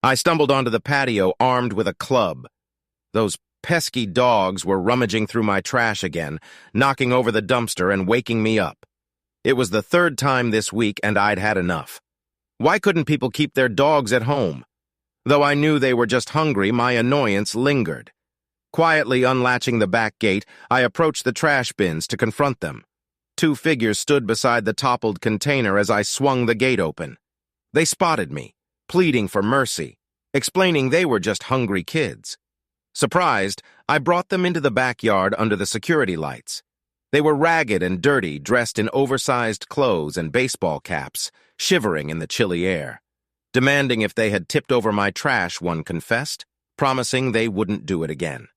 I stumbled onto the patio armed with a club. Those pesky dogs were rummaging through my trash again, knocking over the dumpster and waking me up. It was the third time this week, and I'd had enough. Why couldn't people keep their dogs at home? Though I knew they were just hungry, my annoyance lingered. Quietly unlatching the back gate, I approached the trash bins to confront them. Two figures stood beside the toppled container as I swung the gate open. They spotted me, pleading for mercy, explaining they were just hungry kids. Surprised, I brought them into the backyard under the security lights. They were ragged and dirty, dressed in oversized clothes and baseball caps, shivering in the chilly air. Demanding if they had tipped over my trash, one confessed, promising they wouldn't do it again.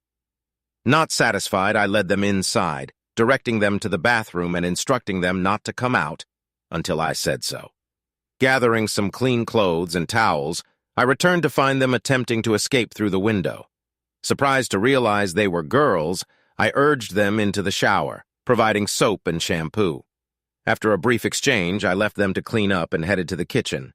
Not satisfied, I led them inside, directing them to the bathroom and instructing them not to come out until I said so. Gathering some clean clothes and towels, I returned to find them attempting to escape through the window. Surprised to realize they were girls, I urged them into the shower, providing soap and shampoo. After a brief exchange, I left them to clean up and headed to the kitchen.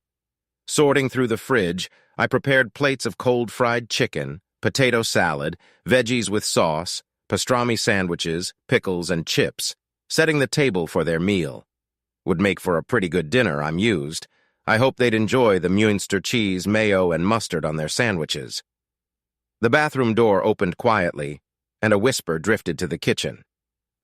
Sorting through the fridge, I prepared plates of cold fried chicken, potato salad, veggies with sauce, pastrami sandwiches, pickles, and chips, setting the table for their meal. Would make for a pretty good dinner, I'm used. I hope they'd enjoy the Munster cheese, mayo, and mustard on their sandwiches. The bathroom door opened quietly, and a whisper drifted to the kitchen.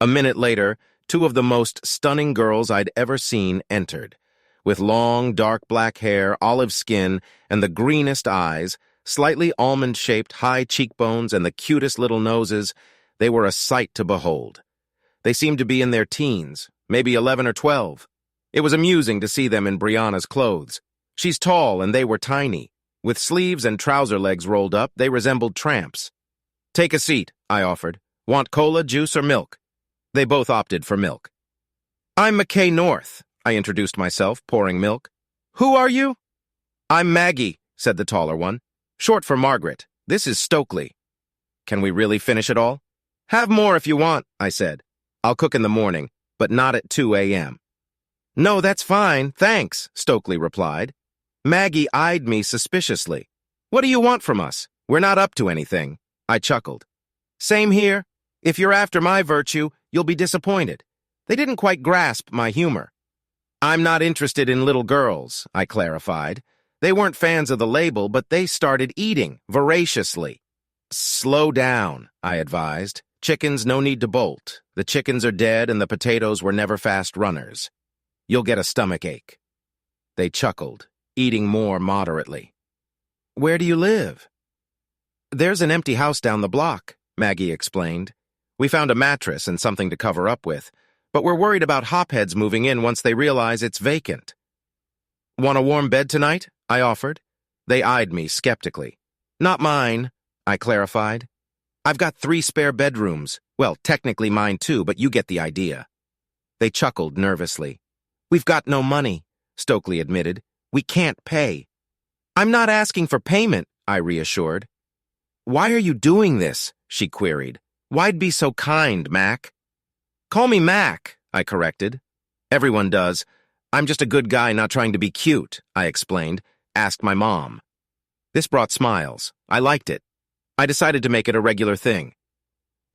A minute later, two of the most stunning girls I'd ever seen entered. With long, dark black hair, olive skin, and the greenest eyes, slightly almond-shaped high cheekbones, and the cutest little noses, they were a sight to behold. They seemed to be in their teens, maybe 11 or 12. It was amusing to see them in Brianna's clothes. She's tall and they were tiny. With sleeves and trouser legs rolled up, they resembled tramps. "Take a seat," I offered. "Want cola, juice, or milk?" They both opted for milk. "I'm McKay North," I introduced myself, pouring milk. "Who are you?" "I'm Maggie," said the taller one. "Short for Margaret. This is Stokely." "Can we really finish it all?" "Have more if you want," I said. "I'll cook in the morning, but not at 2 a.m. "No, that's fine, thanks," Stokely replied. Maggie eyed me suspiciously. "What do you want from us? We're not up to anything." I chuckled. "Same here. If you're after my virtue, you'll be disappointed." They didn't quite grasp my humor. "I'm not interested in little girls," I clarified. They weren't fans of the label, but they started eating voraciously. "Slow down," I advised. "Chickens, no need to bolt. The chickens are dead and the potatoes were never fast runners. You'll get a stomach ache." They chuckled, eating more moderately. "Where do you live?" "There's an empty house down the block," Maggie explained. "We found a mattress and something to cover up with, but we're worried about hopheads moving in once they realize it's vacant." "Want a warm bed tonight?" I offered. They eyed me skeptically. "Not mine," I clarified. "I've got 3 spare bedrooms. Well, technically mine too, but you get the idea." They chuckled nervously. "We've got no money," Stokely admitted. "We can't pay." "I'm not asking for payment," I reassured. "Why are you doing this?" she queried. "Why'd be so kind, Mac?" "Call me Mac," I corrected. "Everyone does. I'm just a good guy not trying to be cute," I explained. "Asked my mom." This brought smiles. I liked it. I decided to make it a regular thing.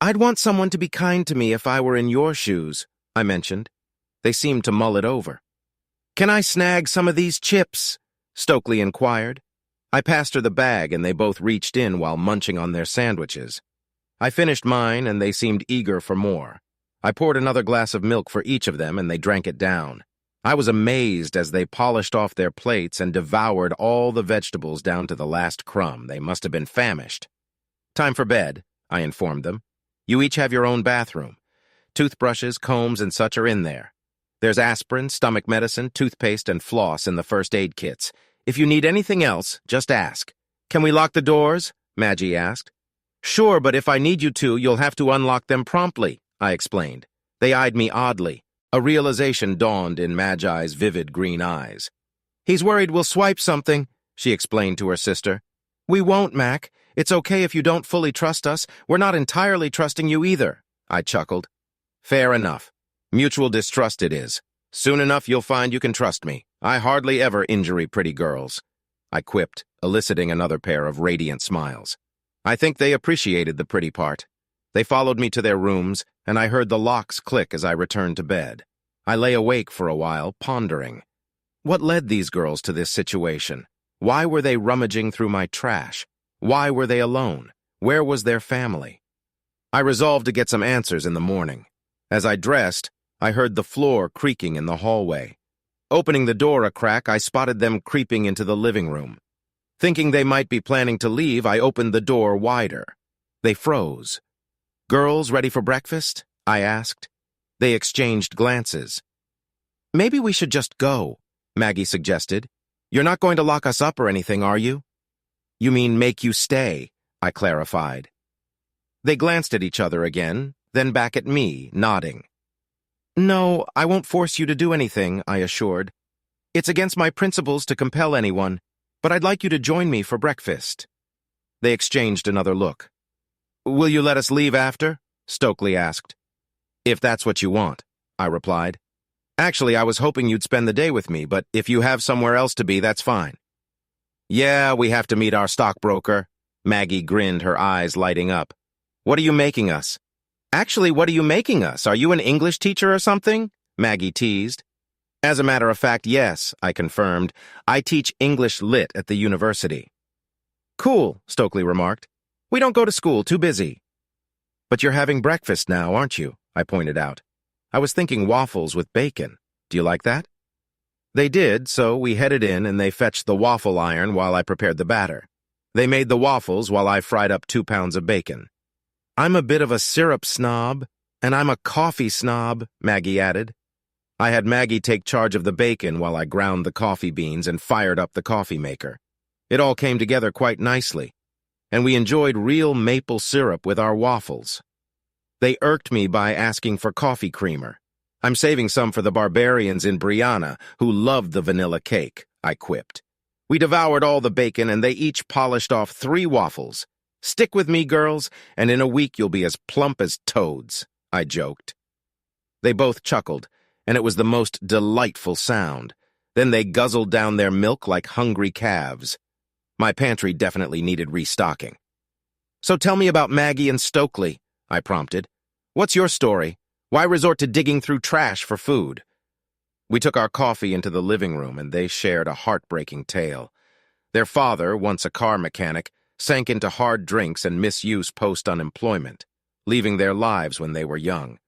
"I'd want someone to be kind to me if I were in your shoes," I mentioned. They seemed to mull it over. "Can I snag some of these chips?" Stokely inquired. I passed her the bag and they both reached in while munching on their sandwiches. I finished mine and they seemed eager for more. I poured another glass of milk for each of them and they drank it down. I was amazed as they polished off their plates and devoured all the vegetables down to the last crumb. They must have been famished. "Time for bed," I informed them. "You each have your own bathroom. Toothbrushes, combs, and such are in there. There's aspirin, stomach medicine, toothpaste, and floss in the first aid kits. If you need anything else, just ask." "Can we lock the doors?" Maggie asked. "Sure, but if I need you to, you'll have to unlock them promptly," I explained. They eyed me oddly. A realization dawned in Magi's vivid green eyes. "He's worried we'll swipe something," she explained to her sister. "We won't, Mac. It's okay if you don't fully trust us. We're not entirely trusting you either," I chuckled. "Fair enough. Mutual distrust it is. Soon enough you'll find you can trust me. I hardly ever injury pretty girls," I quipped, eliciting another pair of radiant smiles. I think they appreciated the pretty part. They followed me to their rooms, and I heard the locks click as I returned to bed. I lay awake for a while, pondering. What led these girls to this situation? Why were they rummaging through my trash? Why were they alone? Where was their family? I resolved to get some answers in the morning. As I dressed, I heard the floor creaking in the hallway. Opening the door a crack, I spotted them creeping into the living room. Thinking they might be planning to leave, I opened the door wider. They froze. "Girls ready for breakfast?" I asked. They exchanged glances. "Maybe we should just go," Maggie suggested. "You're not going to lock us up or anything, are you?" "You mean make you stay," I clarified. They glanced at each other again, then back at me, nodding. "No, I won't force you to do anything," I assured. "It's against my principles to compel anyone, but I'd like you to join me for breakfast." They exchanged another look. "Will you let us leave after?" Stokely asked. "If that's what you want," I replied. "Actually, I was hoping you'd spend the day with me, but if you have somewhere else to be, that's fine." "Yeah, we have to meet our stockbroker." Maggie grinned, her eyes lighting up. "What are you making us?" "Actually, what are you making us? Are you an English teacher or something?" Maggie teased. "As a matter of fact, yes," I confirmed. "I teach English Lit at the university." "Cool," Stokely remarked. "We don't go to school, too busy." "But you're having breakfast now, aren't you?" I pointed out. "I was thinking waffles with bacon. Do you like that?" They did, so we headed in and they fetched the waffle iron while I prepared the batter. They made the waffles while I fried up 2 pounds of bacon. "I'm a bit of a syrup snob, and I'm a coffee snob," Maggie added. I had Maggie take charge of the bacon while I ground the coffee beans and fired up the coffee maker. It all came together quite nicely, and we enjoyed real maple syrup with our waffles. They irked me by asking for coffee creamer. "I'm saving some for the barbarians in Brianna, who loved the vanilla cake," I quipped. We devoured all the bacon, and they each polished off 3 waffles. "Stick with me, girls, and in a week you'll be as plump as toads," I joked. They both chuckled, and it was the most delightful sound. Then they guzzled down their milk like hungry calves. My pantry definitely needed restocking. "So tell me about Maggie and Stokely," I prompted. "What's your story? Why resort to digging through trash for food?" We took our coffee into the living room, and they shared a heartbreaking tale. Their father, once a car mechanic, sank into hard drinks and misuse post-unemployment, leaving their lives when they were young.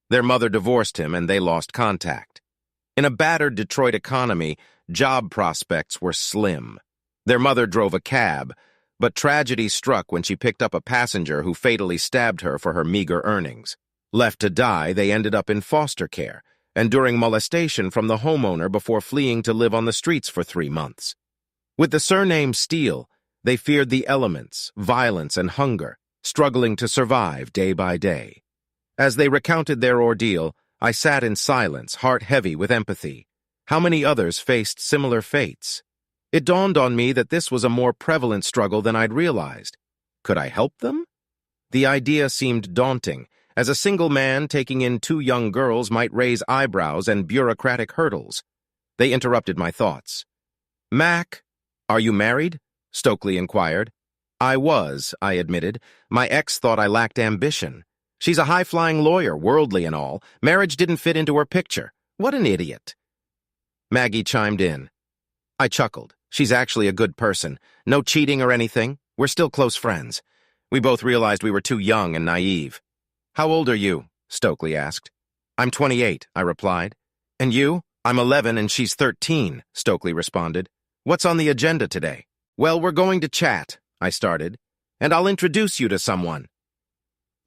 Their mother divorced him, and they lost contact. In a battered Detroit economy, job prospects were slim. Their mother drove a cab, but tragedy struck when she picked up a passenger who fatally stabbed her for her meager earnings. Left to die, they ended up in foster care, enduring molestation from the homeowner before fleeing to live on the streets for 3 months. With the surname Steele, they feared the elements, violence, and hunger, struggling to survive day by day. As they recounted their ordeal, I sat in silence, heart heavy with empathy. How many others faced similar fates? It dawned on me that this was a more prevalent struggle than I'd realized. Could I help them? The idea seemed daunting, as a single man taking in 2 young girls might raise eyebrows and bureaucratic hurdles. They interrupted my thoughts. "Mac, are you married?" Stokely inquired. "I was," I admitted. "My ex thought I lacked ambition. She's a high-flying lawyer, worldly and all. Marriage didn't fit into her picture. What an idiot." Maggie chimed in. I chuckled. She's actually a good person. No cheating or anything. We're still close friends. We both realized we were too young and naive. "How old are you?" Stokely asked. "I'm 28, I replied. "And you?" "I'm 11 and she's 13, Stokely responded. "What's on the agenda today?" "Well, we're going to chat," I started, "and I'll introduce you to someone."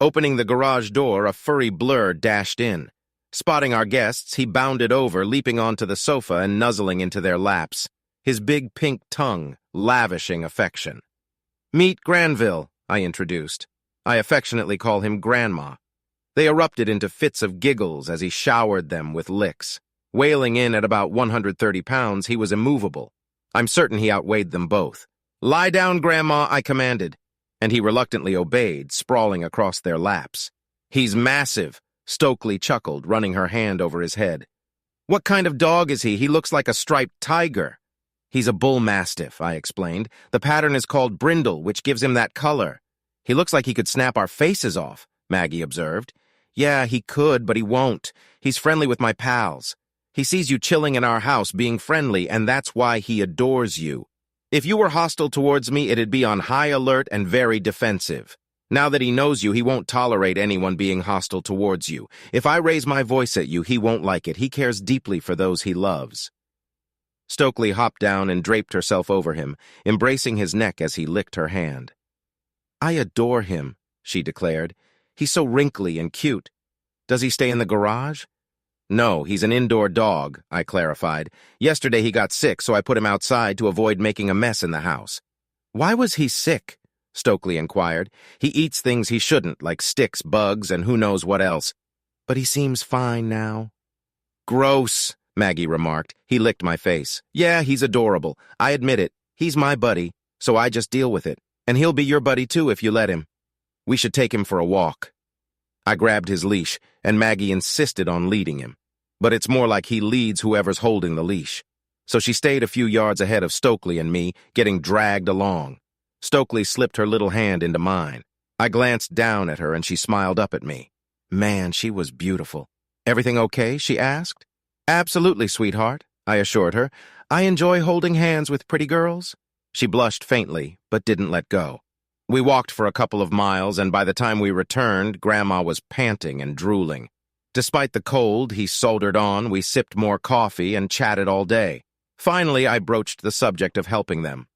Opening the garage door, a furry blur dashed in. Spotting our guests, he bounded over, leaping onto the sofa and nuzzling into their laps, his big pink tongue lavishing affection. "Meet Granville," I introduced. I affectionately call him Grandma. They erupted into fits of giggles as he showered them with licks. Weighing in at about 130 pounds, he was immovable. I'm certain he outweighed them both. "Lie down, Grandma," I commanded, and he reluctantly obeyed, sprawling across their laps. "He's massive," Stokely chuckled, running her hand over his head. "What kind of dog is he? He looks like a striped tiger." He's a bull mastiff, I explained. The pattern is called brindle, which gives him that color. He looks like he could snap our faces off, Maggie observed. Yeah, he could, but he won't. He's friendly with my pals. He sees you chilling in our house, being friendly, and that's why he adores you. If you were hostile towards me, it'd be on high alert and very defensive. Now that he knows you, he won't tolerate anyone being hostile towards you. If I raise my voice at you, he won't like it. He cares deeply for those he loves. Stokely hopped down and draped herself over him, embracing his neck as he licked her hand. I adore him, she declared. He's so wrinkly and cute. Does he stay in the garage? No, he's an indoor dog, I clarified. Yesterday he got sick, so I put him outside to avoid making a mess in the house. Why was he sick? Stokely inquired. He eats things he shouldn't, like sticks, bugs, and who knows what else. But he seems fine now. Gross, Maggie remarked. He licked my face. Yeah, he's adorable. I admit it. He's my buddy, so I just deal with it. And he'll be your buddy too if you let him. We should take him for a walk. I grabbed his leash, and Maggie insisted on leading him. But it's more like he leads whoever's holding the leash. So she stayed a few yards ahead of Stokely and me, getting dragged along. Stokely slipped her little hand into mine. I glanced down at her and she smiled up at me. Man, she was beautiful. Everything okay? She asked. Absolutely, sweetheart, I assured her. I enjoy holding hands with pretty girls. She blushed faintly, but didn't let go. We walked for a couple of miles, and by the time we returned, Grandma was panting and drooling. Despite the cold he soldered on, we sipped more coffee and chatted all day. Finally, I broached the subject of helping them.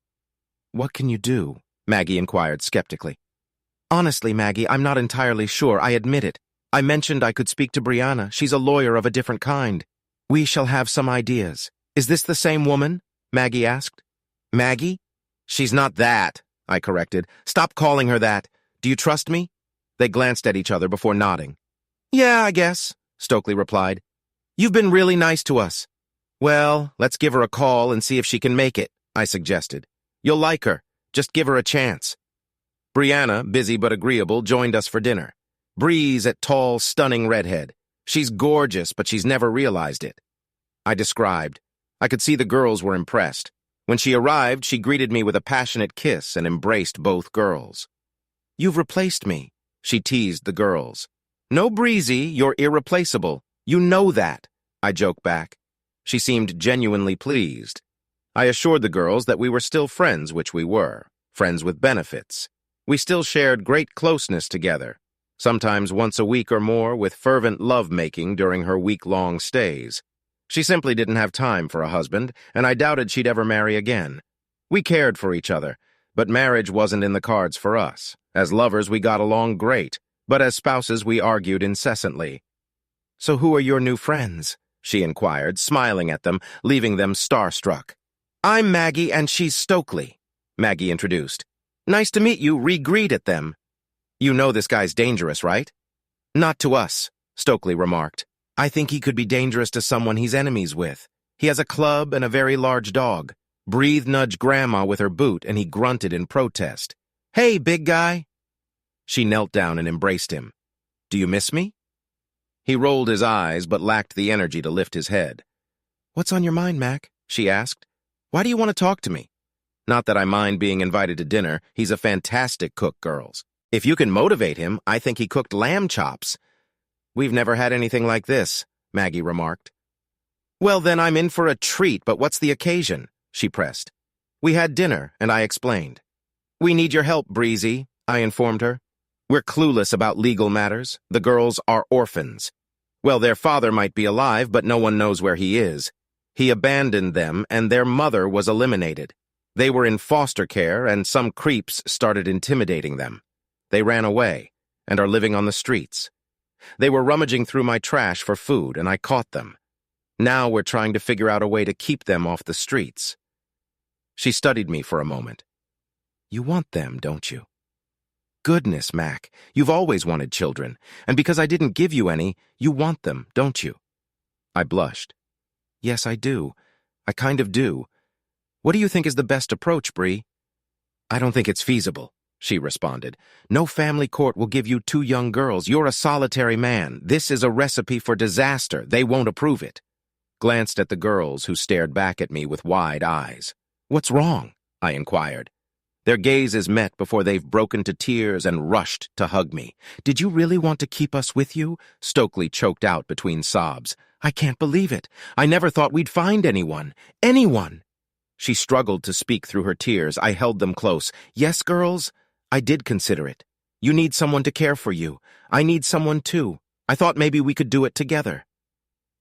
What can you do? Maggie inquired skeptically. Honestly, Maggie, I'm not entirely sure, I admit it. I mentioned I could speak to Brianna. She's a lawyer of a different kind. We shall have some ideas. Is this the same woman? Maggie asked. Maggie? She's not that, I corrected. Stop calling her that. Do you trust me? They glanced at each other before nodding. Yeah, I guess, Stokely replied. You've been really nice to us. Well, let's give her a call and see if she can make it, I suggested. You'll like her. Just give her a chance. Brianna, busy but agreeable, joined us for dinner. Bree's a tall, stunning redhead. She's gorgeous, but she's never realized it. I described. I could see the girls were impressed. When she arrived, she greeted me with a passionate kiss and embraced both girls. You've replaced me, she teased the girls. No, Breezy, you're irreplaceable. You know that, I joked back. She seemed genuinely pleased. I assured the girls that we were still friends, which we were, friends with benefits. We still shared great closeness together, sometimes once a week or more, with fervent love-making during her week-long stays. She simply didn't have time for a husband, and I doubted she'd ever marry again. We cared for each other, but marriage wasn't in the cards for us. As lovers, we got along great, but as spouses, we argued incessantly. So who are your new friends? She inquired, smiling at them, leaving them starstruck. I'm Maggie, and she's Stokely, Maggie introduced. Nice to meet you, re-greet at them. You know this guy's dangerous, right? Not to us, Stokely remarked. I think he could be dangerous to someone he's enemies with. He has a club and a very large dog. Breathe nudged Grandma with her boot, and he grunted in protest. Hey, big guy. She knelt down and embraced him. Do you miss me? He rolled his eyes, but lacked the energy to lift his head. What's on your mind, Mac? She asked. Why do you want to talk to me? Not that I mind being invited to dinner. He's a fantastic cook, girls. If you can motivate him, I think he cooked lamb chops. We've never had anything like this, Maggie remarked. Well, then I'm in for a treat, but what's the occasion? She pressed. We had dinner, and I explained. We need your help, Breezy, I informed her. We're clueless about legal matters. The girls are orphans. Well, their father might be alive, but no one knows where he is. He abandoned them, and their mother was eliminated. They were in foster care, and some creeps started intimidating them. They ran away, and are living on the streets. They were rummaging through my trash for food, and I caught them. Now we're trying to figure out a way to keep them off the streets. She studied me for a moment. You want them, don't you? Goodness, Mac, you've always wanted children, and because I didn't give you any, you want them, don't you? I blushed. Yes, I do. I kind of do. What do you think is the best approach, Bree? I don't think it's feasible, she responded. No family court will give you 2 young girls. You're a solitary man. This is a recipe for disaster. They won't approve it. Glanced at the girls, who stared back at me with wide eyes. "What's wrong?" I inquired. Their gazes met before they've broken to tears and rushed to hug me. "Did you really want to keep us with you?" Stokely choked out between sobs. "I can't believe it. I never thought we'd find anyone. Anyone!" She struggled to speak through her tears. I held them close. "Yes, girls, I did consider it. You need someone to care for you. I need someone too. I thought maybe we could do it together."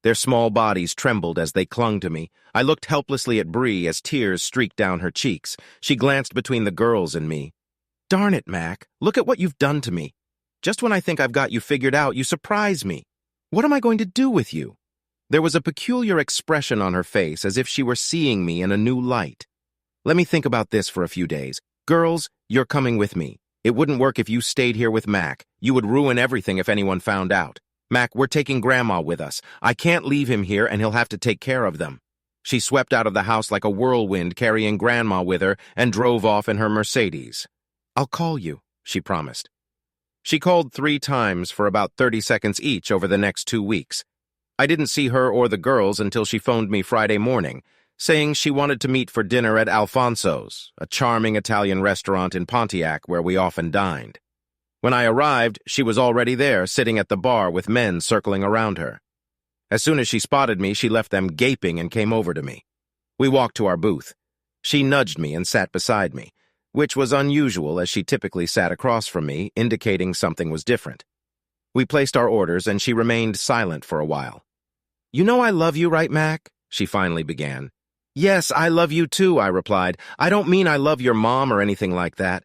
Their small bodies trembled as they clung to me. I looked helplessly at Bree as tears streaked down her cheeks. She glanced between the girls and me. "Darn it, Mac. Look at what you've done to me. Just when I think I've got you figured out, you surprise me. What am I going to do with you?" There was a peculiar expression on her face, as if she were seeing me in a new light. "Let me think about this for a few days. Girls, you're coming with me. It wouldn't work if you stayed here with Mac. You would ruin everything if anyone found out. Mac, we're taking Grandma with us. I can't leave him here, and he'll have to take care of them." She swept out of the house like a whirlwind, carrying Grandma with her, and drove off in her Mercedes. "I'll call you," she promised. She called 3 times for about 30 seconds each over the next 2 weeks. I didn't see her or the girls until she phoned me Friday morning, saying she wanted to meet for dinner at Alfonso's, a charming Italian restaurant in Pontiac where we often dined. When I arrived, she was already there, sitting at the bar with men circling around her. As soon as she spotted me, she left them gaping and came over to me. We walked to our booth. She nudged me and sat beside me, which was unusual as she typically sat across from me, indicating something was different. We placed our orders, and she remained silent for a while. "You know I love you, right, Mac?" she finally began. "Yes, I love you too," I replied. "I don't mean I love your mom or anything like that.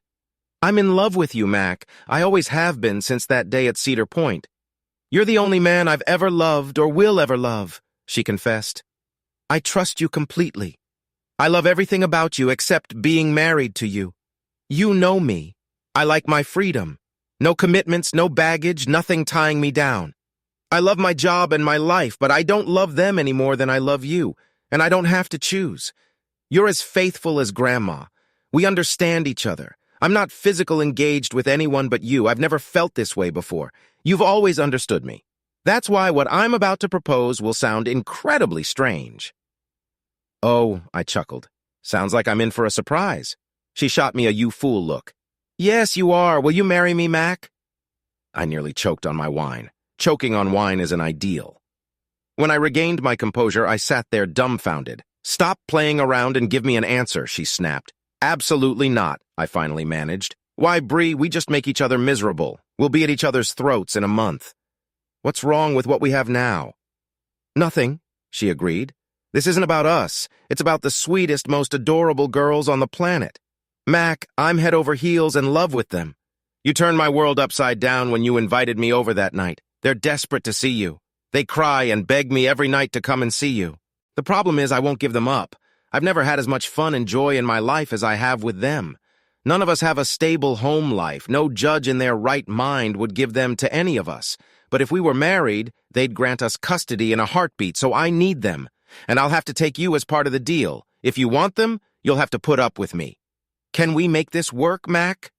I'm in love with you, Mac. I always have been since that day at Cedar Point. You're the only man I've ever loved or will ever love," she confessed. "I trust you completely. I love everything about you except being married to you. You know me. I like my freedom. No commitments, no baggage, nothing tying me down. I love my job and my life, but I don't love them any more than I love you, and I don't have to choose. You're as faithful as Grandma. We understand each other. I'm not physically engaged with anyone but you. I've never felt this way before. You've always understood me. That's why what I'm about to propose will sound incredibly strange." "Oh," I chuckled. "Sounds like I'm in for a surprise." She shot me a "you fool" look. "Yes, you are. Will you marry me, Mac?" I nearly choked on my wine. Choking on wine is an ideal. When I regained my composure, I sat there dumbfounded. "Stop playing around and give me an answer," she snapped. "Absolutely not," I finally managed. "Why, Bree, we just make each other miserable. We'll be at each other's throats in a month. What's wrong with what we have now?" "Nothing," she agreed. "This isn't about us. It's about the sweetest, most adorable girls on the planet. Mac, I'm head over heels in love with them. You turned my world upside down when you invited me over that night. They're desperate to see you. They cry and beg me every night to come and see you. The problem is I won't give them up. I've never had as much fun and joy in my life as I have with them. None of us have a stable home life. No judge in their right mind would give them to any of us. But if we were married, they'd grant us custody in a heartbeat, so I need them. And I'll have to take you as part of the deal. If you want them, you'll have to put up with me. Can we make this work, Mac?"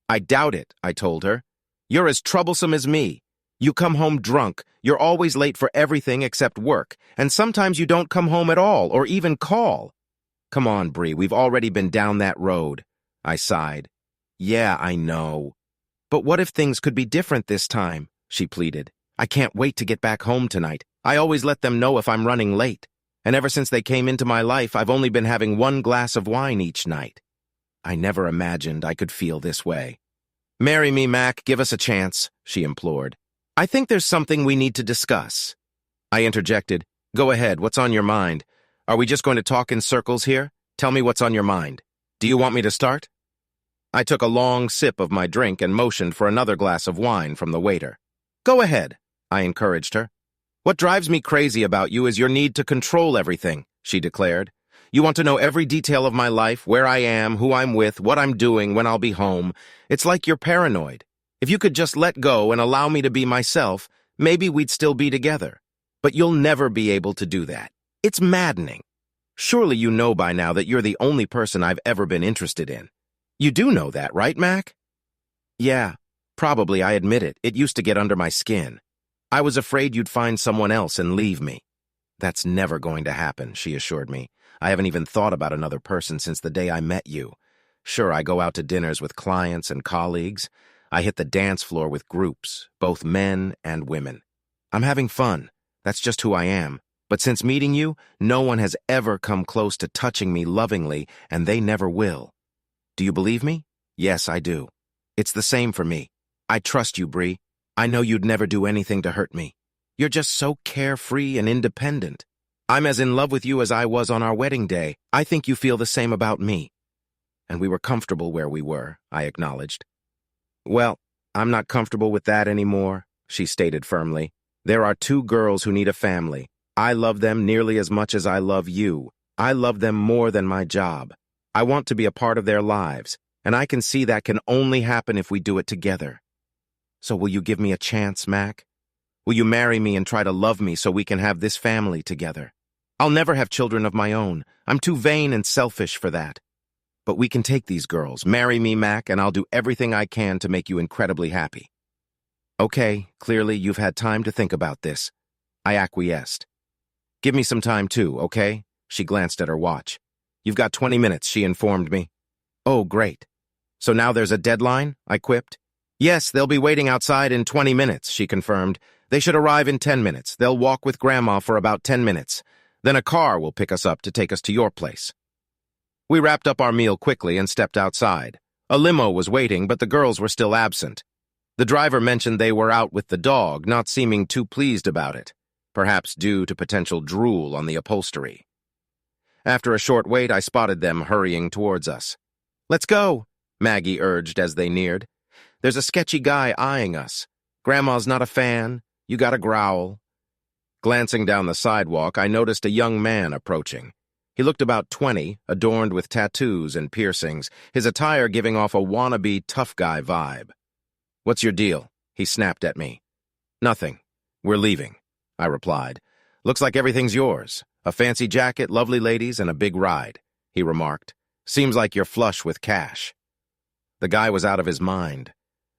"I doubt it," I told her. "You're as troublesome as me. You come home drunk, you're always late for everything except work, and sometimes you don't come home at all or even call." "Come on, Bree, we've already been down that road," I sighed. "Yeah, I know. But what if things could be different this time?" she pleaded. "I can't wait to get back home tonight. I always let them know if I'm running late. And ever since they came into my life, I've only been having 1 glass of wine each night. I never imagined I could feel this way." "Marry me, Mac. Give us a chance," she implored. "I think there's something we need to discuss." I interjected. "Go ahead, what's on your mind? Are we just going to talk in circles here? Tell me what's on your mind. Do you want me to start?" I took a long sip of my drink and motioned for another glass of wine from the waiter. "Go ahead," I encouraged her. "What drives me crazy about you is your need to control everything," she declared. "You want to know every detail of my life, where I am, who I'm with, what I'm doing, when I'll be home. It's like you're paranoid. If you could just let go and allow me to be myself, maybe we'd still be together. But you'll never be able to do that. It's maddening. Surely you know by now that you're the only person I've ever been interested in. You do know that, right, Mac?" "Yeah, probably, I admit it. It used to get under my skin. I was afraid you'd find someone else and leave me." "That's never going to happen," she assured me. I haven't even thought about another person since the day I met you. Sure, I go out to dinners with clients and colleagues. I hit the dance floor with groups, both men and women. I'm having fun. That's just who I am. But since meeting you, no one has ever come close to touching me lovingly, and they never will. Do you believe me? Yes, I do. It's the same for me. I trust you, Bree. I know you'd never do anything to hurt me. You're just so carefree and independent. I'm as in love with you as I was on our wedding day. I think you feel the same about me. And we were comfortable where we were, I acknowledged. Well, I'm not comfortable with that anymore, she stated firmly. There are two girls who need a family. I love them nearly as much as I love you. I love them more than my job. I want to be a part of their lives, and I can see that can only happen if we do it together. So will you give me a chance, Mac? Will you marry me and try to love me so we can have this family together? I'll never have children of my own. I'm too vain and selfish for that. But we can take these girls. Marry me, Mac, and I'll do everything I can to make you incredibly happy. Okay, clearly you've had time to think about this. I acquiesced. Give me some time too, okay? She glanced at her watch. You've got 20 minutes, she informed me. Oh, great. So now there's a deadline? I quipped. Yes, they'll be waiting outside in 20 minutes, she confirmed. They should arrive in 10 minutes. They'll walk with Grandma for about 10 minutes. Then a car will pick us up to take us to your place. We wrapped up our meal quickly and stepped outside. A limo was waiting, but the girls were still absent. The driver mentioned they were out with the dog, not seeming too pleased about it, perhaps due to potential drool on the upholstery. After a short wait, I spotted them hurrying towards us. Let's go, Maggie urged as they neared. There's a sketchy guy eyeing us. Grandma's not a fan. You gotta growl. Glancing down the sidewalk, I noticed a young man approaching. He looked about 20, adorned with tattoos and piercings, his attire giving off a wannabe tough guy vibe. What's your deal? He snapped at me. Nothing. We're leaving, I replied. Looks like everything's yours. A fancy jacket, lovely ladies, and a big ride, he remarked. Seems like you're flush with cash. The guy was out of his mind.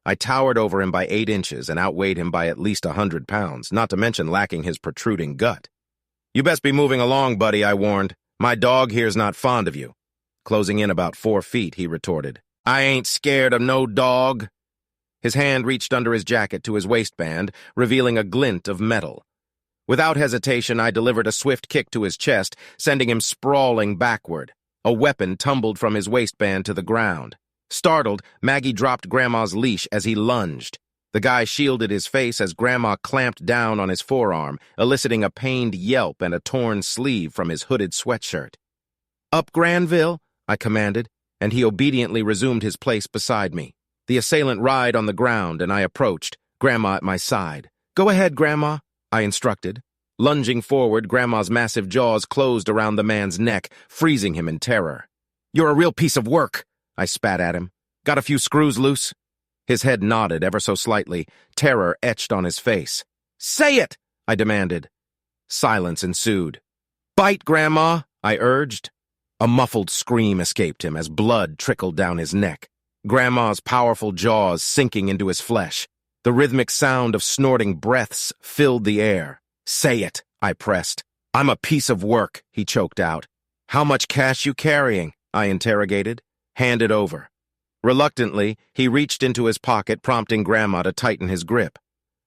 I towered over him by 8 inches and outweighed him by at least 100 pounds, not to mention lacking his protruding gut. You best be moving along, buddy, I warned. My dog here's not fond of you. Closing in about 4 feet, he retorted. I ain't scared of no dog. His hand reached under his jacket to his waistband, revealing a glint of metal. Without hesitation, I delivered a swift kick to his chest, sending him sprawling backward. A weapon tumbled from his waistband to the ground. Startled, Maggie dropped Grandma's leash as he lunged. The guy shielded his face as Grandma clamped down on his forearm, eliciting a pained yelp and a torn sleeve from his hooded sweatshirt. Up, Granville, I commanded, and he obediently resumed his place beside me. The assailant writhed on the ground, and I approached, Grandma at my side. Go ahead, Grandma, I instructed. Lunging forward, Grandma's massive jaws closed around the man's neck, freezing him in terror. You're a real piece of work, I spat at him. Got a few screws loose? His head nodded ever so slightly, terror etched on his face. Say it, I demanded. Silence ensued. Bite, Grandma, I urged. A muffled scream escaped him as blood trickled down his neck. Grandma's powerful jaws sinking into his flesh. The rhythmic sound of snorting breaths filled the air. Say it, I pressed. I'm a piece of work, he choked out. How much cash you carrying? I interrogated. Hand it over. Reluctantly, he reached into his pocket, prompting Grandma to tighten his grip.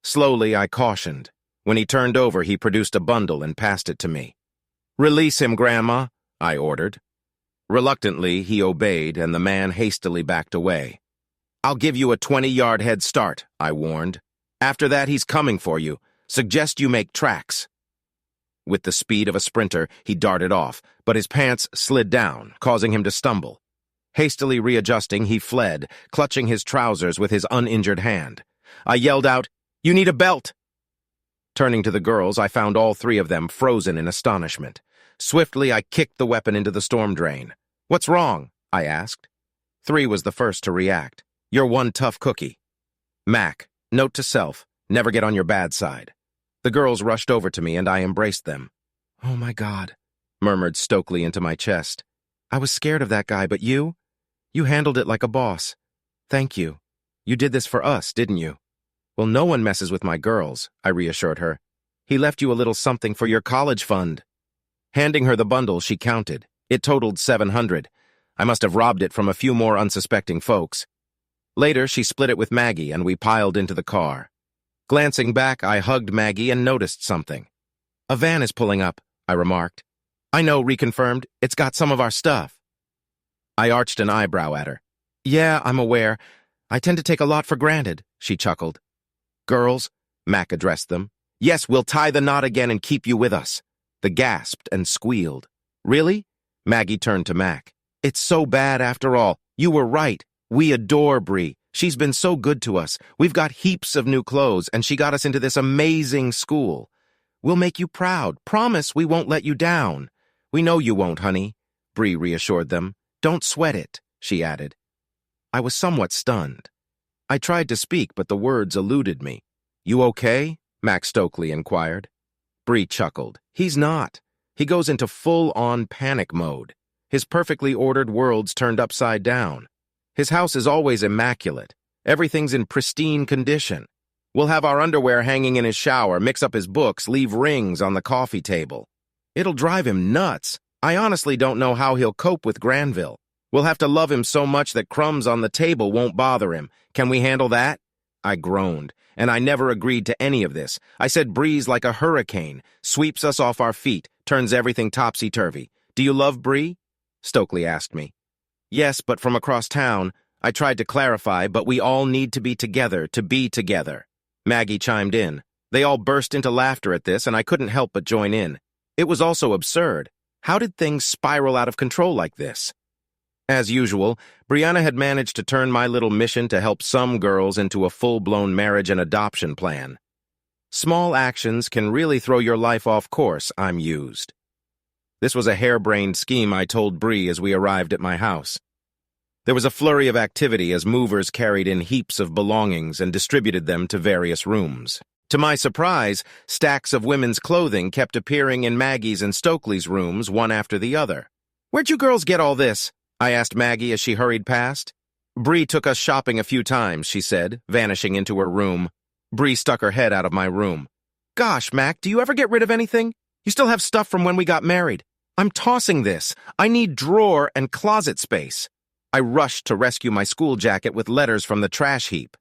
Slowly, I cautioned. When he turned over, he produced a bundle and passed it to me. Release him, Grandma, I ordered. Reluctantly, he obeyed, and the man hastily backed away. I'll give you a 20-yard head start, I warned. After that, he's coming for you. Suggest you make tracks. With the speed of a sprinter, he darted off, but his pants slid down, causing him to stumble. Hastily readjusting, he fled, clutching his trousers with his uninjured hand. I yelled out, You need a belt! Turning to the girls, I found all 3 of them frozen in astonishment. Swiftly, I kicked the weapon into the storm drain. What's wrong? I asked. 3 was the first to react. You're one tough cookie. Mac, note to self, never get on your bad side. The girls rushed over to me, and I embraced them. Oh, my God, murmured Stokely into my chest. I was scared of that guy, but you? You handled it like a boss. Thank you. You did this for us, didn't you? Well, no one messes with my girls, I reassured her. He left you a little something for your college fund. Handing her the bundle, she counted. It totaled 700. I must have robbed it from a few more unsuspecting folks. Later, she split it with Maggie, and we piled into the car. Glancing back, I hugged Maggie and noticed something. "A van is pulling up," I remarked. "I know," reconfirmed. "It's got some of our stuff." I arched an eyebrow at her. "Yeah, I'm aware. I tend to take a lot for granted," she chuckled. "Girls," Mac addressed them. "Yes, we'll tie the knot again and keep you with us." They gasped and squealed. "Really?" Maggie turned to Mac. "It's so bad after all. You were right. We adore Bree. She's been so good to us. We've got heaps of new clothes, and she got us into this amazing school. We'll make you proud. Promise we won't let you down." "We know you won't, honey," Bree reassured them. "Don't sweat it," she added. I was somewhat stunned. I tried to speak, but the words eluded me. "You okay?" Mac Stokely inquired. Bree chuckled. "He's not. He goes into full-on panic mode. His perfectly ordered world's turned upside down. His house is always immaculate. Everything's in pristine condition. We'll have our underwear hanging in his shower, mix up his books, leave rings on the coffee table. It'll drive him nuts. I honestly don't know how he'll cope with Granville. We'll have to love him so much that crumbs on the table won't bother him. Can we handle that?" I groaned, and I never agreed to any of this. I said Bree's like a hurricane, sweeps us off our feet, turns everything topsy-turvy. "Do you love Bree?" Stokely asked me. "Yes, but from across town." I tried to clarify, "but we all need to be together to be together." Maggie chimed in. They all burst into laughter at this, and I couldn't help but join in. It was also absurd. How did things spiral out of control like this? As usual, Brianna had managed to turn my little mission to help some girls into a full-blown marriage and adoption plan. Small actions can really throw your life off course, I'm used. This was a harebrained scheme, I told Bree as we arrived at my house. There was a flurry of activity as movers carried in heaps of belongings and distributed them to various rooms. To my surprise, stacks of women's clothing kept appearing in Maggie's and Stokely's rooms one after the other. "Where'd you girls get all this?" I asked Maggie as she hurried past. "Bree took us shopping a few times," she said, vanishing into her room. Bree stuck her head out of my room. "Gosh, Mac, do you ever get rid of anything? You still have stuff from when we got married. I'm tossing this. I need drawer and closet space." I rushed to rescue my school jacket with letters from the trash heap.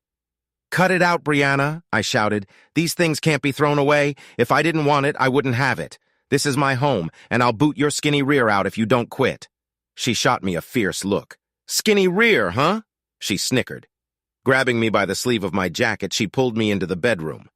"Cut it out, Brianna," I shouted. "These things can't be thrown away. If I didn't want it, I wouldn't have it. This is my home, and I'll boot your skinny rear out if you don't quit." She shot me a fierce look. "Skinny rear, huh?" She snickered. Grabbing me by the sleeve of my jacket, she pulled me into the bedroom.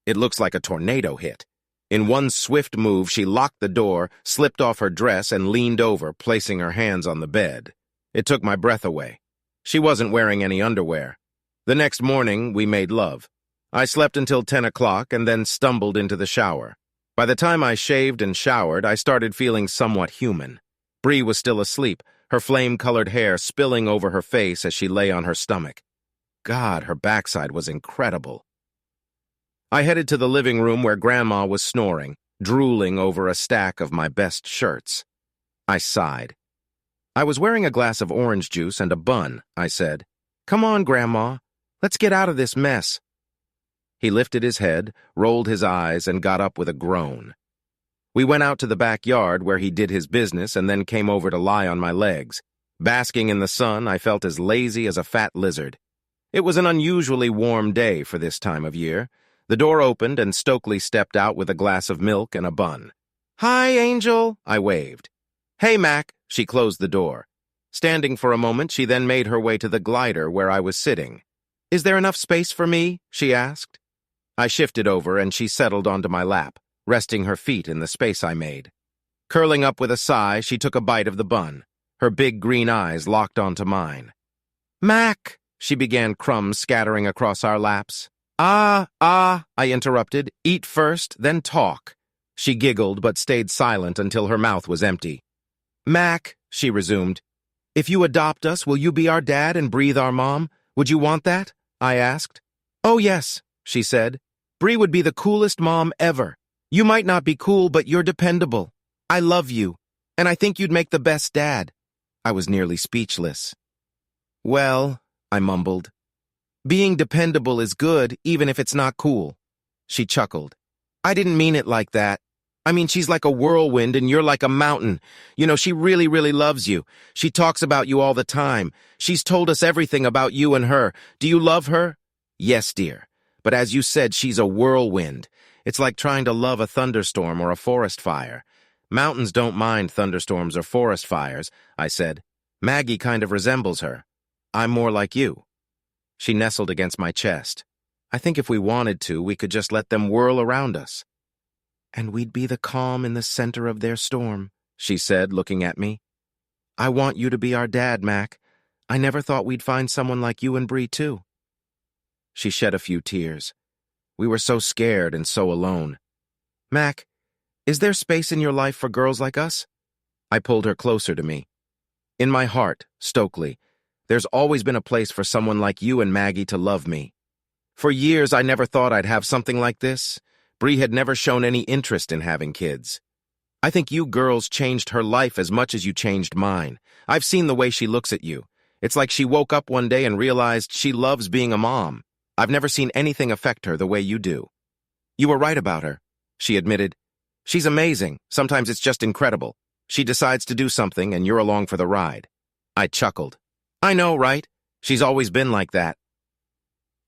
It looks like a tornado hit. In one swift move, she locked the door, slipped off her dress, and leaned over, placing her hands on the bed. It took my breath away. She wasn't wearing any underwear. The next morning, we made love. I slept until 10 o'clock and then stumbled into the shower. By the time I shaved and showered, I started feeling somewhat human. Bree was still asleep, her flame-colored hair spilling over her face as she lay on her stomach. God, her backside was incredible. I headed to the living room where Grandma was snoring, drooling over a stack of my best shirts. I sighed. "I was wearing a glass of orange juice and a bun," I said. "Come on, Grandma. Let's get out of this mess." He lifted his head, rolled his eyes, and got up with a groan. We went out to the backyard where he did his business and then came over to lie on my legs. Basking in the sun, I felt as lazy as a fat lizard. It was an unusually warm day for this time of year. The door opened and Stokely stepped out with a glass of milk and a bun. "Hi, Angel," I waved. "Hey, Mac." She closed the door. Standing for a moment, she then made her way to the glider where I was sitting. "Is there enough space for me?" she asked. I shifted over and she settled onto my lap, resting her feet in the space I made. Curling up with a sigh, she took a bite of the bun. Her big green eyes locked onto mine. "Mac," she began, crumbs scattering across our laps. I interrupted. "Eat first, then talk." She giggled but stayed silent until her mouth was empty. "Mac," she resumed, "if you adopt us, will you be our dad and breathe our mom? Would you want that?" I asked. "Oh, yes," she said. "Bree would be the coolest mom ever. You might not be cool, but you're dependable. I love you, and I think you'd make the best dad." I was nearly speechless. "Well," I mumbled, "being dependable is good, even if it's not cool." She chuckled. "I didn't mean it like that. I mean, she's like a whirlwind and you're like a mountain. You know, she really, really loves you. She talks about you all the time. She's told us everything about you and her. Do you love her? Yes, dear. But as you said, she's a whirlwind. It's like trying to love a thunderstorm or a forest fire. Mountains don't mind thunderstorms or forest fires, I said. Maggie kind of resembles her. I'm more like you. She nestled against my chest. I think if we wanted to, we could just let them whirl around us. And we'd be the calm in the center of their storm, she said, looking at me. I want you to be our dad, Mac. I never thought we'd find someone like you and Bree, too. She shed a few tears. We were so scared and so alone. Mac, is there space in your life for girls like us? I pulled her closer to me. In my heart, Stokely, there's always been a place for someone like you and Maggie to love me. For years, I never thought I'd have something like this. Bree had never shown any interest in having kids. I think you girls changed her life as much as you changed mine. I've seen the way she looks at you. It's like she woke up one day and realized she loves being a mom. I've never seen anything affect her the way you do. You were right about her, she admitted. She's amazing. Sometimes it's just incredible. She decides to do something and you're along for the ride. I chuckled. I know, right? She's always been like that.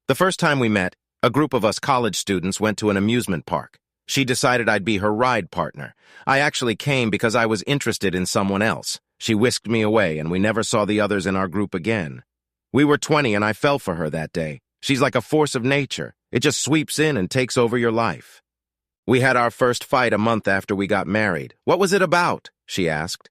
The first time we met, a group of us college students went to an amusement park. She decided I'd be her ride partner. I actually came because I was interested in someone else. She whisked me away, and we never saw the others in our group again. We were 20, and I fell for her that day. She's like a force of nature. It just sweeps in and takes over your life. We had our first fight a month after we got married. What was it about? She asked.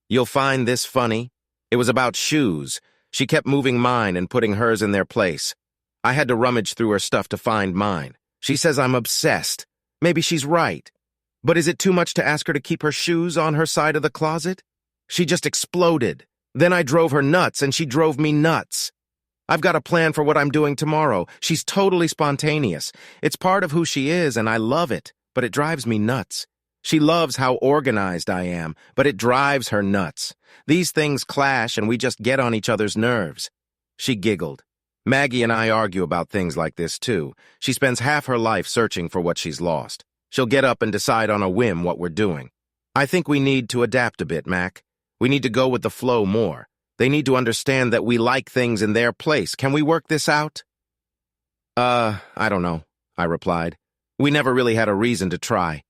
You'll find this funny. It was about shoes. She kept moving mine and putting hers in their place. I had to rummage through her stuff to find mine. She says I'm obsessed. Maybe she's right. But is it too much to ask her to keep her shoes on her side of the closet? She just exploded. Then I drove her nuts, and she drove me nuts. I've got a plan for what I'm doing tomorrow. She's totally spontaneous. It's part of who she is, and I love it, but it drives me nuts. She loves how organized I am, but it drives her nuts. These things clash, and we just get on each other's nerves. She giggled. Maggie and I argue about things like this, too. She spends half her life searching for what she's lost. She'll get up and decide on a whim what we're doing. I think we need to adapt a bit, Mac. We need to go with the flow more. They need to understand that we like things in their place. Can we work this out? I don't know, I replied. We never really had a reason to try.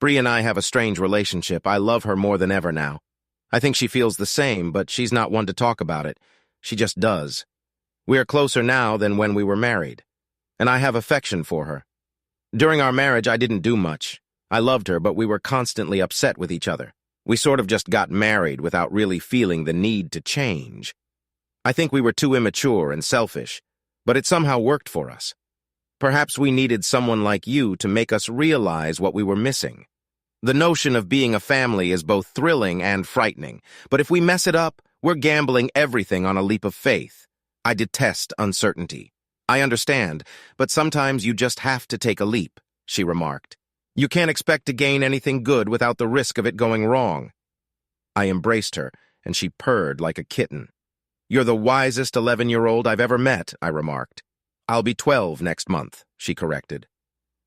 Bree and I have a strange relationship. I love her more than ever now. I think she feels the same, but she's not one to talk about it. She just does. We are closer now than when we were married, and I have affection for her. During our marriage, I didn't do much. I loved her, but we were constantly upset with each other. We sort of just got married without really feeling the need to change. I think we were too immature and selfish, but it somehow worked for us. Perhaps we needed someone like you to make us realize what we were missing. The notion of being a family is both thrilling and frightening, but if we mess it up, we're gambling everything on a leap of faith. I detest uncertainty. I understand, but sometimes you just have to take a leap, she remarked. You can't expect to gain anything good without the risk of it going wrong. I embraced her, and she purred like a kitten. You're the wisest 11-year-old I've ever met, I remarked. I'll be 12 next month, she corrected.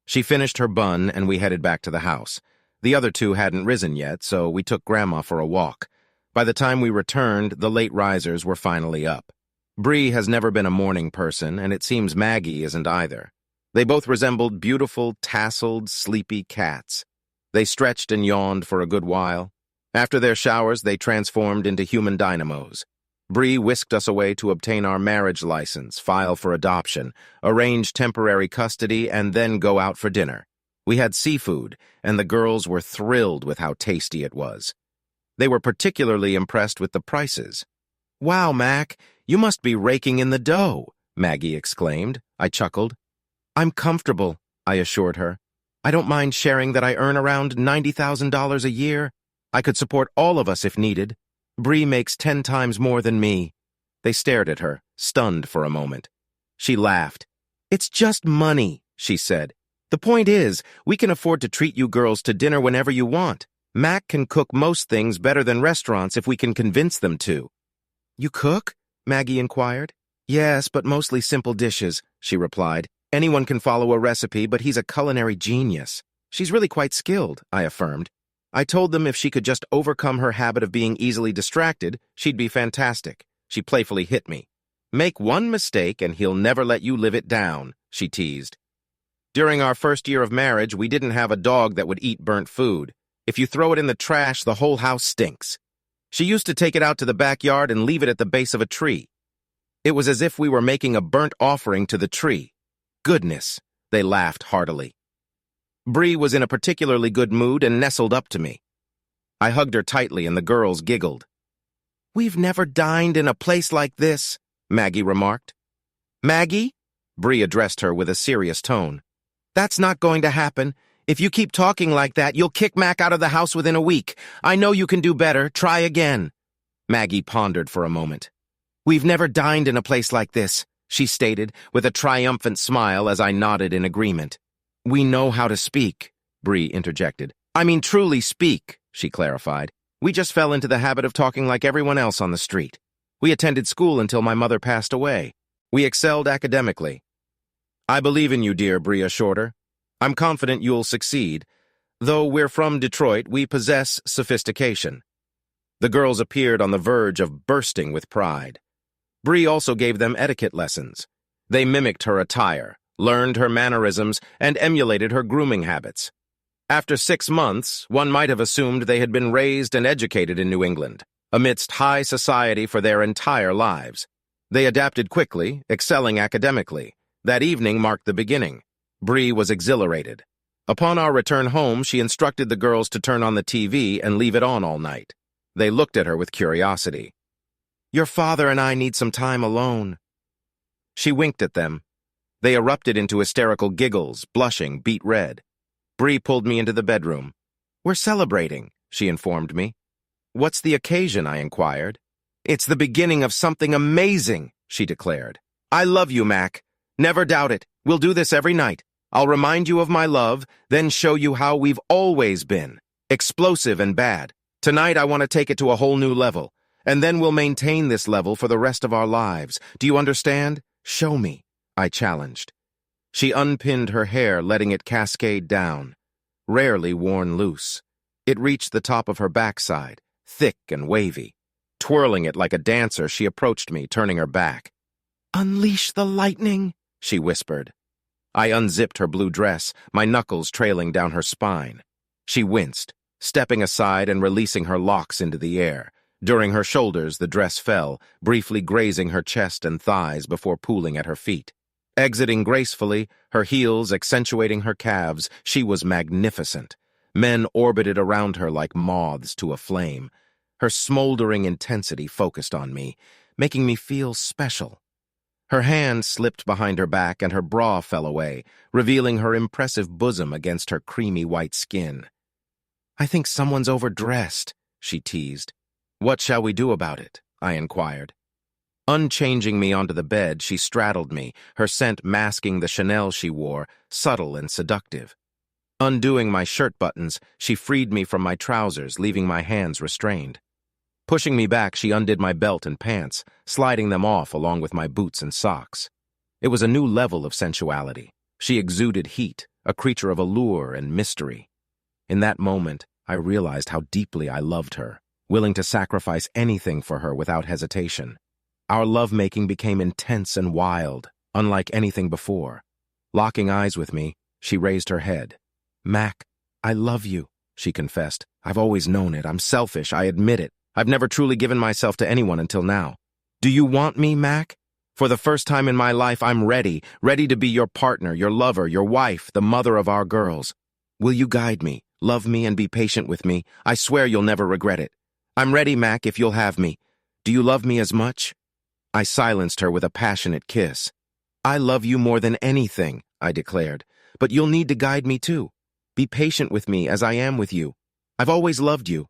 She finished her bun, and we headed back to the house. The other two hadn't risen yet, so we took Grandma for a walk. By the time we returned, the late risers were finally up. Bree has never been a morning person, and it seems Maggie isn't either. They both resembled beautiful, tasseled, sleepy cats. They stretched and yawned for a good while. After their showers, they transformed into human dynamos. Bree whisked us away to obtain our marriage license, file for adoption, arrange temporary custody, and then go out for dinner. We had seafood, and the girls were thrilled with how tasty it was. They were particularly impressed with the prices. Wow, Mac, you must be raking in the dough, Maggie exclaimed. I chuckled. I'm comfortable, I assured her. I don't mind sharing that I earn around $90,000 a year. I could support all of us if needed. Bree makes 10 times more than me. They stared at her, stunned for a moment. She laughed. It's just money, she said. The point is, we can afford to treat you girls to dinner whenever you want. Mac can cook most things better than restaurants if we can convince them to. You cook? Maggie inquired. Yes, but mostly simple dishes, she replied. Anyone can follow a recipe, but he's a culinary genius. She's really quite skilled, I affirmed. I told them if she could just overcome her habit of being easily distracted, she'd be fantastic. She playfully hit me. Make one mistake and he'll never let you live it down, she teased. During our first year of marriage, we didn't have a dog that would eat burnt food. If you throw it in the trash, the whole house stinks. She used to take it out to the backyard and leave it at the base of a tree. It was as if we were making a burnt offering to the tree. Goodness, they laughed heartily. Bree was in a particularly good mood and nestled up to me. I hugged her tightly and the girls giggled. We've never dined in a place like this, Maggie remarked. Maggie? Bree addressed her with a serious tone. That's not going to happen. If you keep talking like that, you'll kick Mac out of the house within a week. I know you can do better. Try again. Maggie pondered for a moment. We've never dined in a place like this, she stated, with a triumphant smile as I nodded in agreement. We know how to speak, Bree interjected. I mean truly speak, she clarified. We just fell into the habit of talking like everyone else on the street. We attended school until my mother passed away. We excelled academically. I believe in you, dear, Bree assured her. I'm confident you'll succeed. Though we're from Detroit, we possess sophistication. The girls appeared on the verge of bursting with pride. Bree also gave them etiquette lessons. They mimicked her attire, learned her mannerisms, and emulated her grooming habits. After 6 months, one might have assumed they had been raised and educated in New England, amidst high society for their entire lives. They adapted quickly, excelling academically. That evening marked the beginning. Bree was exhilarated. Upon our return home, she instructed the girls to turn on the TV and leave it on all night. They looked at her with curiosity. Your father and I need some time alone. She winked at them. They erupted into hysterical giggles, blushing, beet red. Bree pulled me into the bedroom. We're celebrating, she informed me. What's the occasion, I inquired. It's the beginning of something amazing, she declared. I love you, Mac. Never doubt it. We'll do this every night. I'll remind you of my love, then show you how we've always been. Explosive and bad. Tonight I want to take it to a whole new level, and then we'll maintain this level for the rest of our lives. Do you understand? Show me, I challenged. She unpinned her hair, letting it cascade down, rarely worn loose. It reached the top of her backside, thick and wavy. Twirling it like a dancer, she approached me, turning her back. Unleash the lightning, she whispered. I unzipped her blue dress, my knuckles trailing down her spine. She winced, stepping aside and releasing her locks into the air. During her shoulders, the dress fell, briefly grazing her chest and thighs before pooling at her feet. Exiting gracefully, her heels accentuating her calves, she was magnificent. Men orbited around her like moths to a flame. Her smoldering intensity focused on me, making me feel special. Her hand slipped behind her back and her bra fell away, revealing her impressive bosom against her creamy white skin. I think someone's overdressed, she teased. What shall we do about it? I inquired. Unchanging me onto the bed, she straddled me, her scent masking the Chanel she wore, subtle and seductive. Undoing my shirt buttons, she freed me from my trousers, leaving my hands restrained. Pushing me back, she undid my belt and pants, sliding them off along with my boots and socks. It was a new level of sensuality. She exuded heat, a creature of allure and mystery. In that moment, I realized how deeply I loved her, willing to sacrifice anything for her without hesitation. Our lovemaking became intense and wild, unlike anything before. Locking eyes with me, she raised her head. Mac, I love you, she confessed. I've always known it. I'm selfish, I admit it. I've never truly given myself to anyone until now. Do you want me, Mac? For the first time in my life, I'm ready to be your partner, your lover, your wife, the mother of our girls. Will you guide me, love me, and be patient with me? I swear you'll never regret it. I'm ready, Mac, if you'll have me. Do you love me as much? I silenced her with a passionate kiss. I love you more than anything, I declared, but you'll need to guide me too. Be patient with me as I am with you. I've always loved you.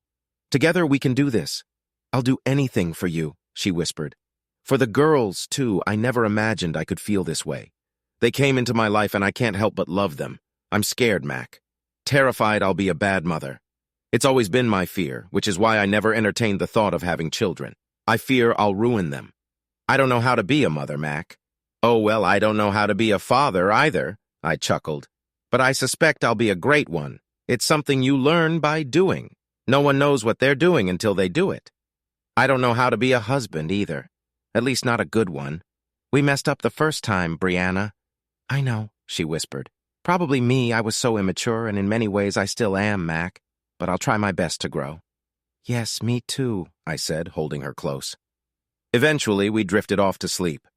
Together we can do this. I'll do anything for you, she whispered. For the girls, too, I never imagined I could feel this way. They came into my life and I can't help but love them. I'm scared, Mac. Terrified I'll be a bad mother. It's always been my fear, which is why I never entertained the thought of having children. I fear I'll ruin them. I don't know how to be a mother, Mac. Oh, well, I don't know how to be a father either, I chuckled. But But I suspect I'll be a great one. It's something you learn by doing. No one knows what they're doing until they do it. I don't know how to be a husband either. At least not a good one. We messed up the first time, Brianna. I know, she whispered. Probably me, I was so immature, and in many ways I still am, Mac. But I'll try my best to grow. Yes, me too, I said, holding her close. Eventually, we drifted off to sleep.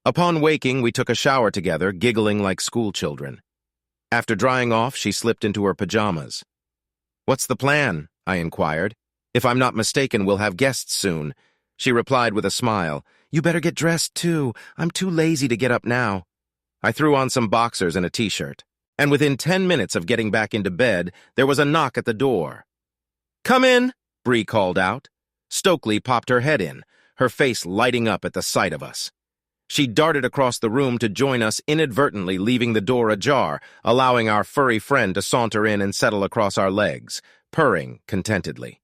Upon waking, we took a shower together, giggling like schoolchildren. After drying off, she slipped into her pajamas. What's the plan? I inquired. If I'm not mistaken, we'll have guests soon. She replied with a smile. You better get dressed, too. I'm too lazy to get up now. I threw on some boxers and a t-shirt. And within 10 minutes of getting back into bed, there was a knock at the door. Come in, Bree called out. Stokely popped her head in, her face lighting up at the sight of us. She darted across the room to join us, inadvertently leaving the door ajar, allowing our furry friend to saunter in and settle across our legs, purring contentedly.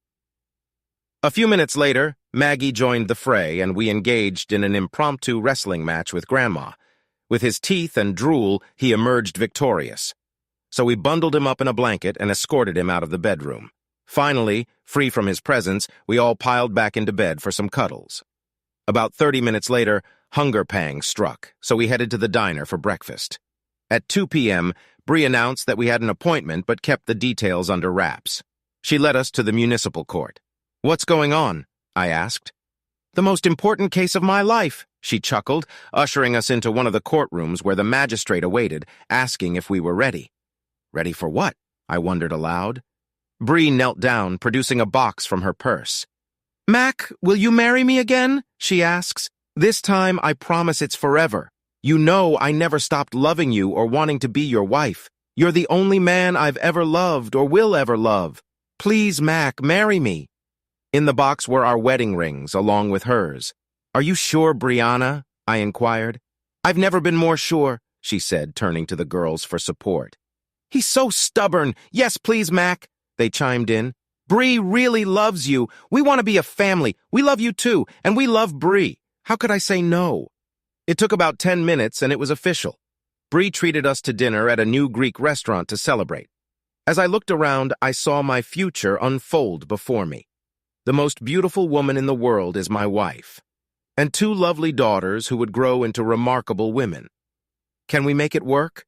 A few minutes later, Maggie joined the fray, and we engaged in an impromptu wrestling match with Grandma. With his teeth and drool, he emerged victorious. So we bundled him up in a blanket and escorted him out of the bedroom. Finally, free from his presence, we all piled back into bed for some cuddles. About 30 minutes later, hunger pangs struck, so we headed to the diner for breakfast. At 2 p.m., Bree announced that we had an appointment but kept the details under wraps. She led us to the municipal court. What's going on? I asked. The most important case of my life, she chuckled, ushering us into one of the courtrooms where the magistrate awaited, asking if we were ready. Ready for what? I wondered aloud. Bree knelt down, producing a box from her purse. Mac, will you marry me again? She asks. This time, I promise it's forever. You know I never stopped loving you or wanting to be your wife. You're the only man I've ever loved or will ever love. Please, Mac, marry me. In the box were our wedding rings, along with hers. Are you sure, Brianna? I inquired. I've never been more sure, she said, turning to the girls for support. He's so stubborn. Yes, please, Mac, they chimed in. Bree really loves you. We want to be a family. We love you too, and we love Bree. How could I say no? It took about 10 minutes, and it was official. Bree treated us to dinner at a new Greek restaurant to celebrate. As I looked around, I saw my future unfold before me. The most beautiful woman in the world is my wife, and 2 lovely daughters who would grow into remarkable women. Can we make it work?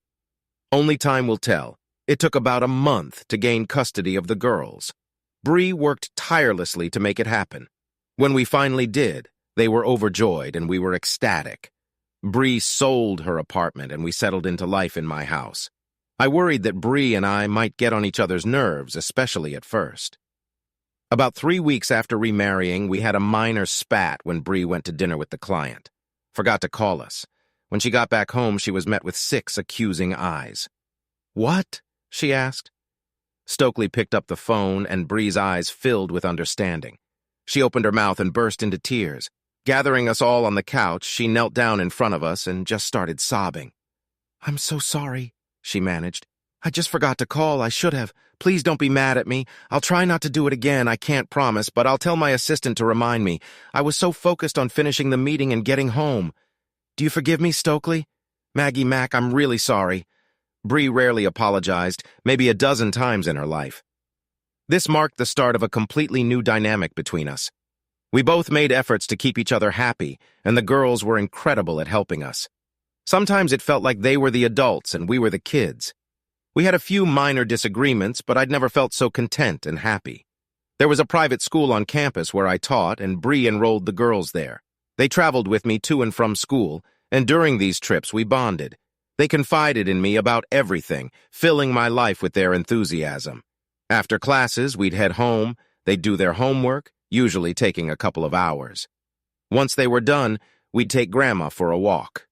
Only time will tell. It took about a month to gain custody of the girls. Bree worked tirelessly to make it happen. When we finally did, they were overjoyed and we were ecstatic. Bree sold her apartment and we settled into life in my house. I worried that Bree and I might get on each other's nerves, especially at first. About 3 weeks after remarrying, we had a minor spat when Bree went to dinner with the client. Forgot to call us. When she got back home, she was met with 6 accusing eyes. What? She asked. Stokely picked up the phone, and Bree's eyes filled with understanding. She opened her mouth and burst into tears. Gathering us all on the couch, she knelt down in front of us and just started sobbing. I'm so sorry, she managed. I just forgot to call. I should have. Please don't be mad at me. I'll try not to do it again. I can't promise, but I'll tell my assistant to remind me. I was so focused on finishing the meeting and getting home. Do you forgive me, Stokely? Maggie, Mac, I'm really sorry. Bree rarely apologized, maybe a dozen times in her life. This marked the start of a completely new dynamic between us. We both made efforts to keep each other happy, and the girls were incredible at helping us. Sometimes it felt like they were the adults and we were the kids. We had a few minor disagreements, but I'd never felt so content and happy. There was a private school on campus where I taught, and Bree enrolled the girls there. They traveled with me to and from school, and during these trips we bonded. They confided in me about everything, filling my life with their enthusiasm. After classes, we'd head home, they'd do their homework, usually taking a couple of hours. Once they were done, we'd take Grandma for a walk.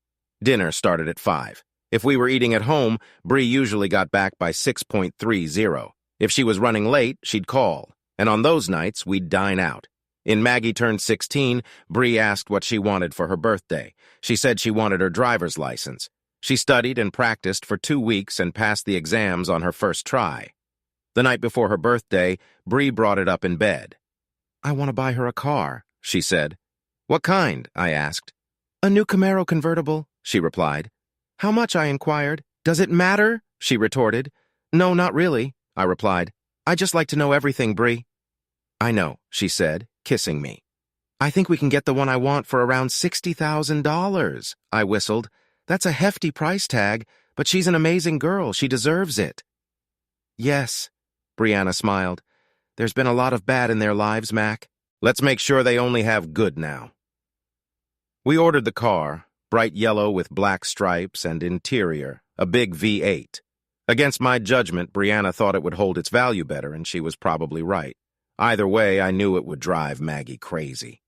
Dinner started at 5. If we were eating at home, Bree usually got back by 6:30. If she was running late, she'd call, and on those nights, we'd dine out. In Maggie turned 16, Bree asked what she wanted for her birthday. She said she wanted her driver's license. She studied and practiced for 2 weeks and passed the exams on her first try. The night before her birthday, Bree brought it up in bed. I want to buy her a car, she said. What kind? I asked. A new Camaro convertible, she replied. How much? I inquired. Does it matter? she retorted. No, not really, I replied. I just like to know everything, Bree. I know, she said, kissing me. I think we can get the one I want for around $60,000, I whistled. That's a hefty price tag, but she's an amazing girl. She deserves it. Yes, Brianna smiled. There's been a lot of bad in their lives, Mac. Let's make sure they only have good now. We ordered the car, bright yellow with black stripes and interior, a big V8. Against my judgment, Brianna thought it would hold its value better, and she was probably right. Either way, I knew it would drive Maggie crazy.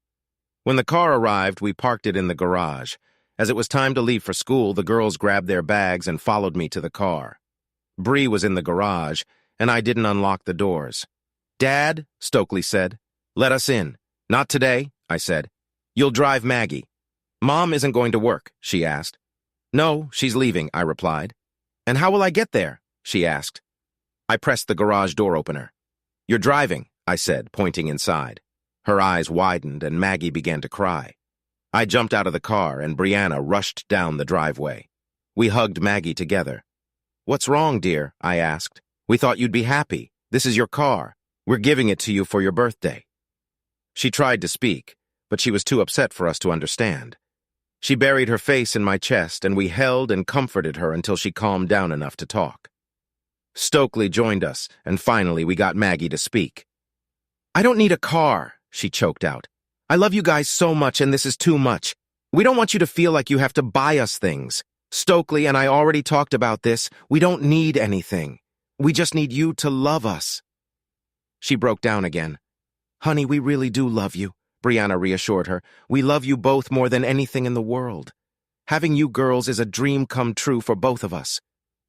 When the car arrived, we parked it in the garage. As it was time to leave for school, the girls grabbed their bags and followed me to the car. Bree was in the garage, and I didn't unlock the doors. Dad, Stokely said, let us in. Not today, I said. You'll drive Maggie. Mom isn't going to work, she asked. No, she's leaving, I replied. And how will I get there? She asked. I pressed the garage door opener. You're driving, I said, pointing inside. Her eyes widened and Maggie began to cry. I jumped out of the car and Brianna rushed down the driveway. We hugged Maggie together. What's wrong, dear? I asked. We thought you'd be happy. This is your car. We're giving it to you for your birthday. She tried to speak, but she was too upset for us to understand. She buried her face in my chest, and we held and comforted her until she calmed down enough to talk. Stokely joined us, and finally we got Maggie to speak. I don't need a car, she choked out. I love you guys so much, and this is too much. We don't want you to feel like you have to buy us things. Stokely and I already talked about this. We don't need anything. We just need you to love us. She broke down again. Honey, we really do love you, Brianna reassured her. We love you both more than anything in the world. Having you girls is a dream come true for both of us.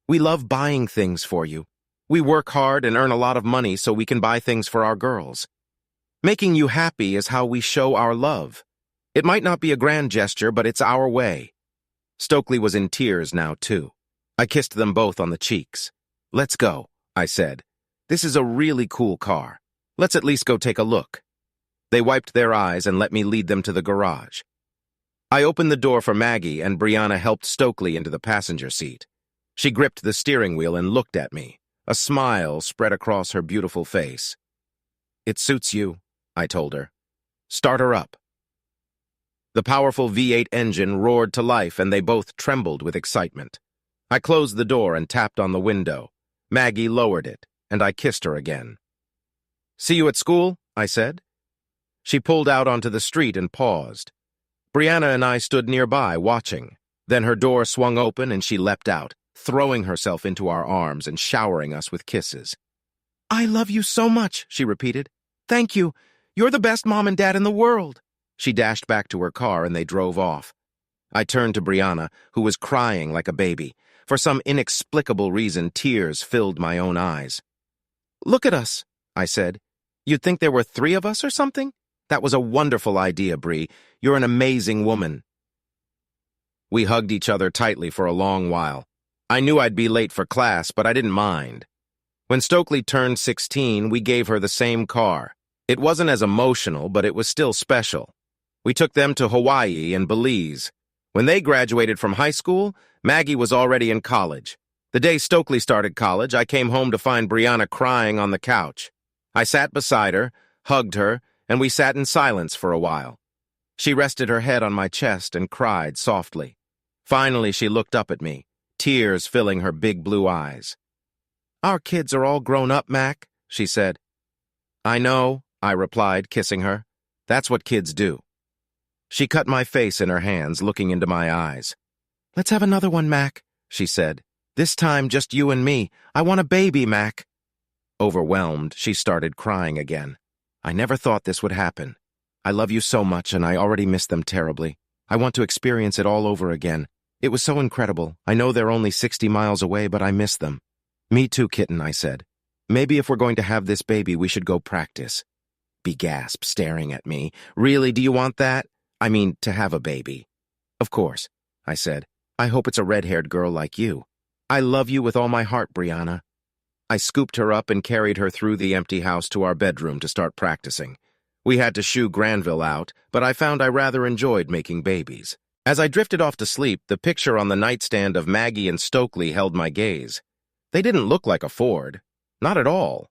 We love buying things for you. We work hard and earn a lot of money so we can buy things for our girls. Making you happy is how we show our love. It might not be a grand gesture, but it's our way. Stokely was in tears now, too. I kissed them both on the cheeks. Let's go, I said. This is a really cool car. Let's at least go take a look. They wiped their eyes and let me lead them to the garage. I opened the door for Maggie, and Brianna helped Stokely into the passenger seat. She gripped the steering wheel and looked at me. A smile spread across her beautiful face. It suits you, I told her. Start her up. The powerful V8 engine roared to life, and they both trembled with excitement. I closed the door and tapped on the window. Maggie lowered it, and I kissed her again. See you at school, I said. She pulled out onto the street and paused. Brianna and I stood nearby, watching. Then her door swung open and she leapt out, throwing herself into our arms and showering us with kisses. I love you so much, she repeated. Thank you. You're the best mom and dad in the world. She dashed back to her car and they drove off. I turned to Brianna, who was crying like a baby. For some inexplicable reason, tears filled my own eyes. Look at us, I said. You'd think there were 3 of us or something? That was a wonderful idea, Bree. You're an amazing woman. We hugged each other tightly for a long while. I knew I'd be late for class, but I didn't mind. When Stokely turned 16, we gave her the same car. It wasn't as emotional, but it was still special. We took them to Hawaii and Belize. When they graduated from high school, Maggie was already in college. The day Stokely started college, I came home to find Brianna crying on the couch. I sat beside her, hugged her, and we sat in silence for a while. She rested her head on my chest and cried softly. Finally, she looked up at me, tears filling her big blue eyes. Our kids are all grown up, Mac, she said. I know, I replied, kissing her. That's what kids do. She cut my face in her hands, looking into my eyes. Let's have another one, Mac, she said. This time, just you and me. I want a baby, Mac. Overwhelmed, she started crying again. I never thought this would happen. I love you so much, and I already miss them terribly. I want to experience it all over again. It was so incredible. I know they're only 60 miles away, but I miss them. Me too, kitten, I said. Maybe if we're going to have this baby, we should go practice. Bee gasped, staring at me. Really, do you want that? I mean, to have a baby. Of course, I said. I hope it's a red-haired girl like you. I love you with all my heart, Brianna. I scooped her up and carried her through the empty house to our bedroom to start practicing. We had to shoo Granville out, but I found I rather enjoyed making babies. As I drifted off to sleep, the picture on the nightstand of Maggie and Stokely held my gaze. They didn't look like a Ford. Not at all.